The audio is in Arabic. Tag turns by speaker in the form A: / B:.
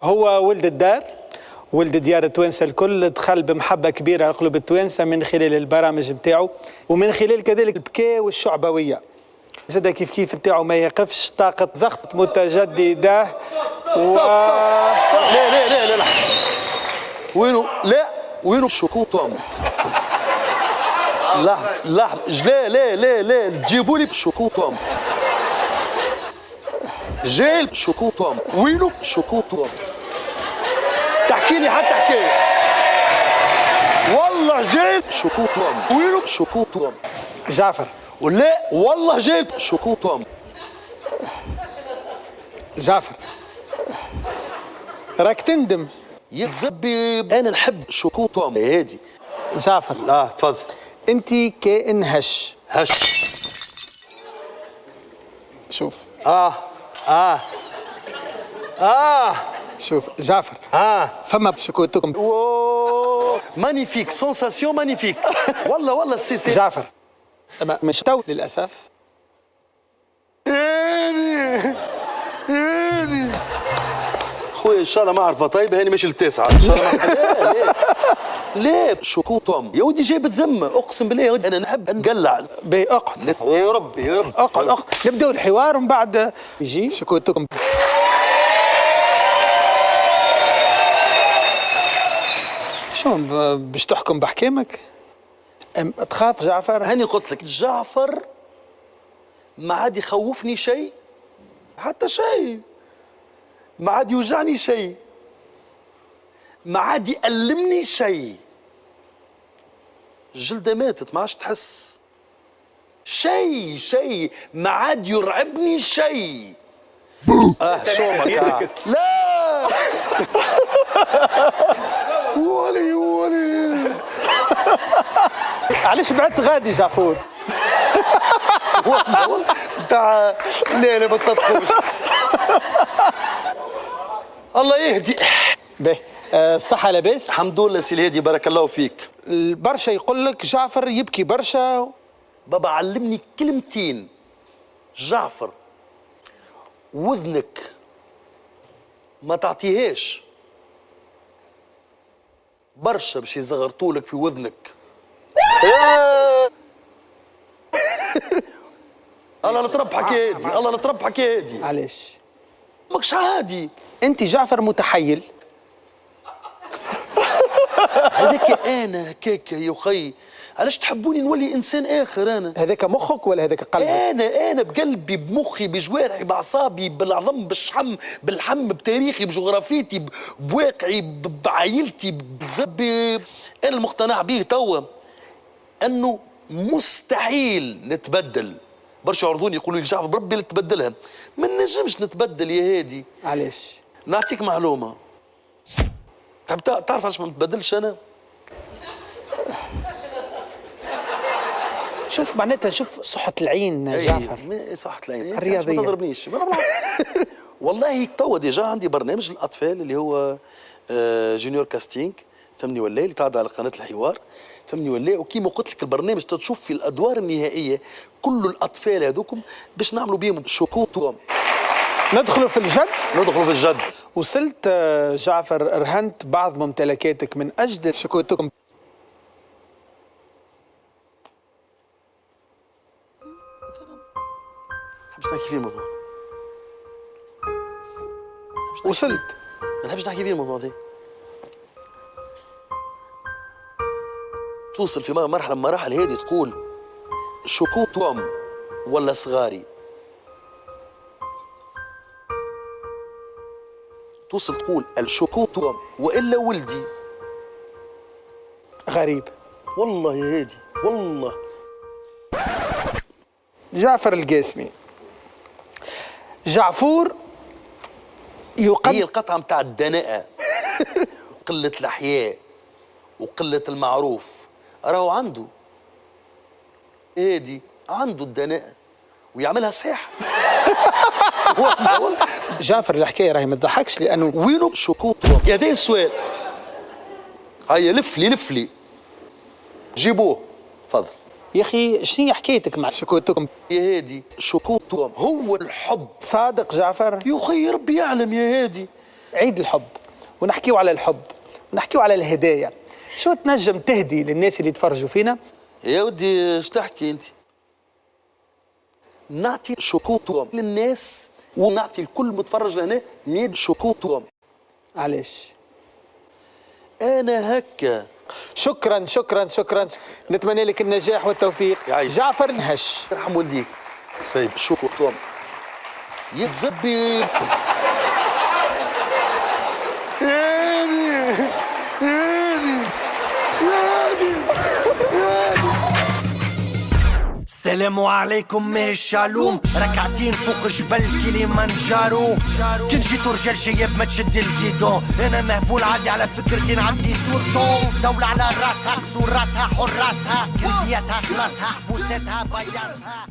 A: هو ولد الدار، ولد ديار التوانسه الكل، دخل بمحبه كبيره على قلوب التوانسه من خلال البرامج نتاعو ومن خلال كذلك البكاء والشعبويه. زاد كيف نتاعو ما يقفش، طاقه ضغط متجدده
B: لا وينو؟ لا وينو الشوكوطه؟ لحظه لا تجيبوا لي الشوكوطه. جاي الشوكوطه، وينو الشوكوطه؟ تحكي لي حتى حكايه والله جاي الشوكوطه، وينو الشوكوطه؟
A: جعفر
B: ولا والله جاي الشوكوطه.
A: جعفر راك تندم
B: يا زبي انا نحب الشوكوطه هادي.
A: جعفر.
B: لا تفضل.
A: انت كائن هش. شوف شوف جعفر، فما شكوتكم
B: مانيفيك، سونساسيون مانيفيك. والله سي
A: جعفر مش تو للاسف.
B: خويا ان شاء الله ما اعرفها. طيب هاني ماشي للتاسعه ان شاء الله. لا شوكوطه يا ودي جايب الذمه، اقسم بالله يا ودي انا نحب نقلع.
A: باهي اقعد
B: يا ربي
A: اقعد نبداو الحوار ومن بعد يجي شكوتكم. شلون باش تحكم بحكامك؟ تخاف جعفر؟
B: هاني قلت لك جعفر ما عاد يخوفني شيء، حتى شيء ما عاد يوجعني شيء، ما عاد يألمني شيء. الجلدة ماتت ما عادش تحس شيء، ما عاد يرعبني شيء. شومك لا ولي
A: علاش بعدت غادي جعفور؟
B: تاع لا ما تصدقوش. الله يهدي.
A: باهي الصحة لاباس؟
B: الحمد لله سي الهادي بارك الله فيك.
A: برشا يقول لك جعفر يبكي برشا.
B: بابا علمني كلمتين. جعفر وذنك ما تعطيهاش برشا باش يزغرطولك في وذنك. الله لا تربحك يا هادي، الله لا تربحك يا هادي.
A: علاش؟
B: ماكش عادي
A: انت جعفر متحيل.
B: هذاك انا هكاك يا خي. علاش تحبوني نولي انسان اخر؟ انا
A: هذاك مخك ولا هذاك قلبك؟
B: انا بقلبي بمخي بجوارحي باعصابي بالعظم بالشحم بالحم بتاريخي بجغرافيتي بواقعي بعائلتي بزبي. انا المقتنع به توا انه مستحيل نتبدل. برشا يعرضوني يقولوا لي جعفر بربي لا تبدلها. ما نجمش نتبدل يا هادي.
A: علاش؟
B: نعطيك معلومه. تعرف علاش ما نتبدلش انا؟
A: شوف معناتها شوف صحة العين جعفر.
B: صحة العين
A: الرياضية.
B: ما تضربنيش. والله توا ديجا عندي برنامج للأطفال اللي هو جونيور كاستينج، فهمني ولا اللي تعدى على قناة الحوار، فهمني ولا. وكيما قلت لك البرنامج تشوف في الأدوار النهائية كل الأطفال هذوكم باش نعملوا بهم شكوط.
A: ندخلوا في الجد.
B: ندخلوا في الجد.
A: وصلت جعفر رهنت بعض ممتلكاتك من أجل شكوتكم.
B: نحبش نحكي فيه الموضوع.
A: وصلت.
B: ما نحبش نحكي فيه الموضوع ده. توصل في مرحلة من مراحل هذه تقول شكوط ولا صغاري. توصل تقول الشكوط وإلا ولدي.
A: غريب
B: والله يا هادي والله.
A: جعفر القاسمي. جعفور يقدم.
B: هي القطعة متاع الدناءة وقلة الأحياء وقلة المعروف. راهو عنده هادي عنده الدناءة ويعملها صحيح.
A: جعفر الحكاية راهي ما تضحكش لأنه
B: وينو شكوط؟ يا ذا السؤال. هيا لفلي جيبوه تفضل.
A: يا أخي شنو حكايتك مع شكوتكم؟
B: يا هادي شكوط هو الحب.
A: صادق جعفر؟
B: يا خي ربي يعلم يا هادي.
A: عيد الحب، ونحكيو على الحب، ونحكيو على الهدايا. شو تنجم تهدي للناس اللي يتفرجوا فينا؟
B: يا ودي ايش تحكي انت؟ نعطي شكوتهم للناس، ونعطي الكل متفرج لهنا 100 شكوتهم.
A: علاش؟
B: انا هكا.
A: شكرا شكرا شكرا، نتمنى لك النجاح والتوفيق.
B: يعيش.
A: جعفر نهش.
B: يرحم والديك. سايب شكوتهم يا زبي.
C: السلام عليكم يا شالوم، ركعتين فوق جبل كليمانجارو. كن جيتو رجال شياب ما تشد الجيدون، انا مهبول عادي على فكرتين عندي سورتون. دولة على راسها كسوراتها حراسها، كلياتها خلاصها حبوساتها بياسها.